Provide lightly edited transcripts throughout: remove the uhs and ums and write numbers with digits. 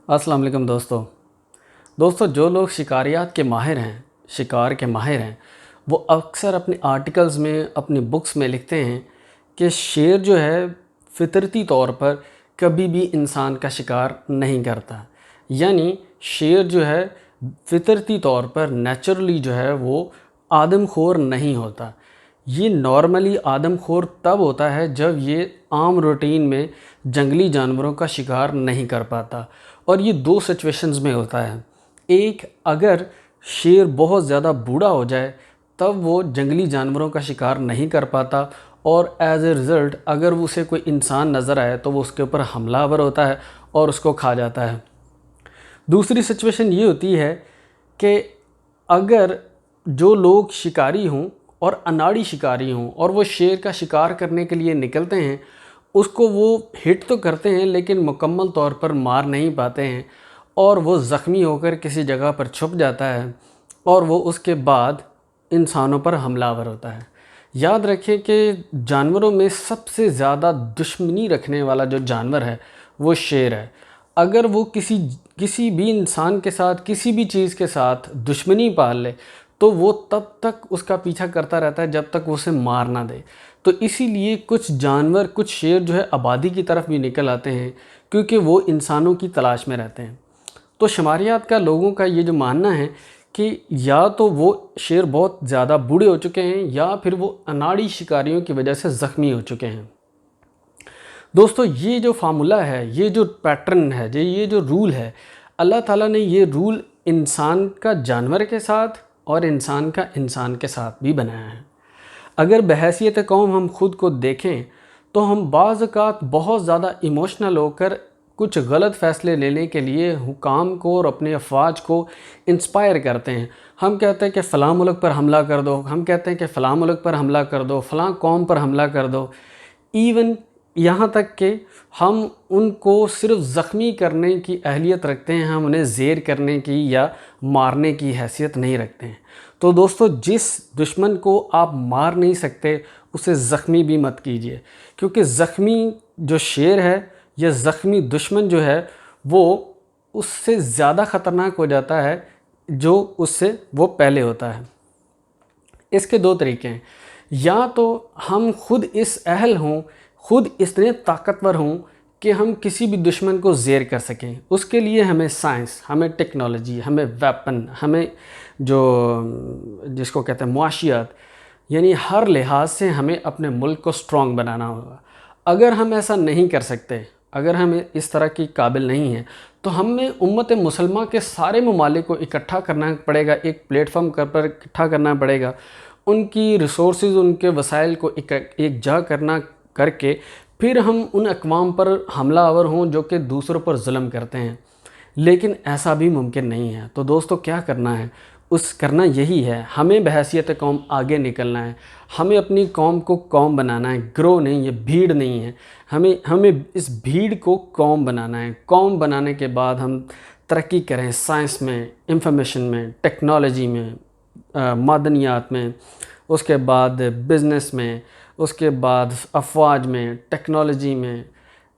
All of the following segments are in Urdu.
السلام علیکم دوستو جو لوگ شکاریات کے ماہر ہیں، شکار کے ماہر ہیں، وہ اکثر اپنے آرٹیکلز میں، اپنی بکس میں لکھتے ہیں کہ شیر جو ہے فطرتی طور پر کبھی بھی انسان کا شکار نہیں کرتا. یعنی شیر جو ہے فطرتی طور پر نیچرلی جو ہے وہ آدم خور نہیں ہوتا. یہ نارملی آدم خور تب ہوتا ہے جب یہ عام روٹین میں جنگلی جانوروں کا شکار نہیں کر پاتا. اور یہ دو سچویشنز میں ہوتا ہے. ایک، اگر شیر بہت زیادہ بوڑھا ہو جائے تب وہ جنگلی جانوروں کا شکار نہیں کر پاتا، اور ایز اے رزلٹ اگر اسے کوئی انسان نظر آئے تو وہ اس کے اوپر حملہ آور ہوتا ہے اور اس کو کھا جاتا ہے. دوسری سچویشن یہ ہوتی ہے کہ اگر جو لوگ شکاری ہوں اور اناڑی شکاری ہوں اور وہ شیر کا شکار کرنے کے لیے نکلتے ہیں، اس کو وہ ہٹ تو کرتے ہیں لیکن مکمل طور پر مار نہیں پاتے ہیں، اور وہ زخمی ہو کر کسی جگہ پر چھپ جاتا ہے اور وہ اس کے بعد انسانوں پر حملہ آور ہوتا ہے. یاد رکھیں کہ جانوروں میں سب سے زیادہ دشمنی رکھنے والا جو جانور ہے وہ شیر ہے. اگر وہ کسی بھی انسان کے ساتھ، کسی بھی چیز کے ساتھ دشمنی پال لے تو وہ تب تک اس کا پیچھا کرتا رہتا ہے جب تک وہ اسے مار نہ دے. تو اسی لیے کچھ جانور، کچھ شیر جو ہے آبادی کی طرف بھی نکل آتے ہیں کیونکہ وہ انسانوں کی تلاش میں رہتے ہیں. تو شماریات کا لوگوں کا یہ جو ماننا ہے کہ یا تو وہ شیر بہت زیادہ بوڑھے ہو چکے ہیں یا پھر وہ اناڑی شکاریوں کی وجہ سے زخمی ہو چکے ہیں. دوستو یہ جو فارمولہ ہے، یہ جو پیٹرن ہے، یہ جو رول ہے، اللہ تعالیٰ نے یہ رول انسان کا جانور کے ساتھ اور انسان کا انسان کے ساتھ بھی بنایا ہے. اگر بحیثیت قوم ہم خود کو دیکھیں تو ہم بعض اوقات بہت زیادہ ایموشنل ہو کر کچھ غلط فیصلے لینے کے لیے حکام کو اور اپنے افواج کو انسپائر کرتے ہیں. ہم کہتے ہیں کہ فلاں ملک پر حملہ کر دو، ہم کہتے ہیں کہ فلاں ملک پر حملہ کر دو، فلاں قوم پر حملہ کر دو. ایون یہاں تک کہ ہم ان کو صرف زخمی کرنے کی اہلیت رکھتے ہیں، ہم انہیں زیر کرنے کی یا مارنے کی حیثیت نہیں رکھتے ہیں. تو دوستو جس دشمن کو آپ مار نہیں سکتے اسے زخمی بھی مت کیجیے، کیونکہ زخمی جو شیر ہے یا زخمی دشمن جو ہے وہ اس سے زیادہ خطرناک ہو جاتا ہے جو اس سے وہ پہلے ہوتا ہے. اس کے دو طریقے ہیں. یا تو ہم خود اس اہل ہوں، خود اتنے طاقتور ہوں کہ ہم کسی بھی دشمن کو زیر کر سکیں. اس کے لیے ہمیں سائنس، ہمیں ٹیکنالوجی، ہمیں ویپن، ہمیں جس کو کہتے ہیں معاشیات، یعنی ہر لحاظ سے ہمیں اپنے ملک کو سٹرونگ بنانا ہوگا. اگر ہم ایسا نہیں کر سکتے، اگر ہم اس طرح کی قابل نہیں ہیں، تو ہمیں امت مسلمہ کے سارے ممالک کو اکٹھا کرنا پڑے گا، ایک پلیٹ فارم پر اکٹھا کرنا پڑے گا. ان کی ریسورسز، ان کے وسائل کو ایک جا کر کے پھر ہم ان اقوام پر حملہ آور ہوں جو کہ دوسروں پر ظلم کرتے ہیں. لیکن ایسا بھی ممکن نہیں ہے. تو دوستو کیا کرنا ہے؟ کرنا یہی ہے، ہمیں بحیثیت قوم آگے نکلنا ہے. ہمیں اپنی قوم کو قوم بنانا ہے، گروہ نہیں، یہ بھیڑ نہیں ہے. ہمیں اس بھیڑ کو قوم بنانا ہے. قوم بنانے کے بعد ہم ترقی کریں سائنس میں، انفارمیشن میں، ٹیکنالوجی میں، معدنیات میں، اس کے بعد بزنس میں، اس کے بعد افواج میں، ٹیکنالوجی میں،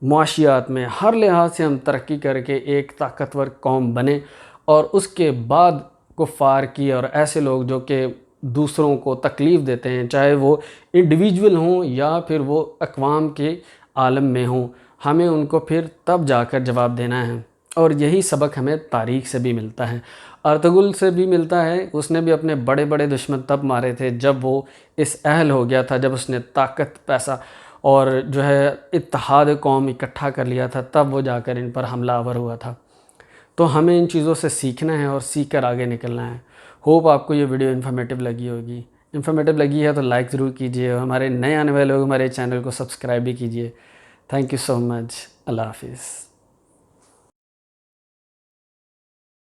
معاشیات میں، ہر لحاظ سے ہم ترقی کر کے ایک طاقتور قوم بنیں. اور اس کے بعد کفار کی اور ایسے لوگ جو کہ دوسروں کو تکلیف دیتے ہیں، چاہے وہ انڈیویجول ہوں یا پھر وہ اقوام کے عالم میں ہوں، ہمیں ان کو پھر تب جا کر جواب دینا ہے. اور یہی سبق ہمیں تاریخ سے بھی ملتا ہے، ارطغرل سے بھی ملتا ہے. اس نے بھی اپنے بڑے بڑے دشمن تب مارے تھے جب وہ اس اہل ہو گیا تھا، جب اس نے طاقت، پیسہ اور جو ہے اتحاد قوم اکٹھا کر لیا تھا، تب وہ جا کر ان پر حملہ آور ہوا تھا. تو ہمیں ان چیزوں سے سیکھنا ہے اور سیکھ کر آگے نکلنا ہے. ہوپ آپ کو یہ ویڈیو انفارمیٹیو لگی ہوگی. انفارمیٹیو لگی ہے تو لائک ضرور کیجیے، اور ہمارے نئے آنے والے لوگ ہمارے چینل کو سبسکرائب بھی کیجیے. تھینک یو سو مچ. اللہ حافظ.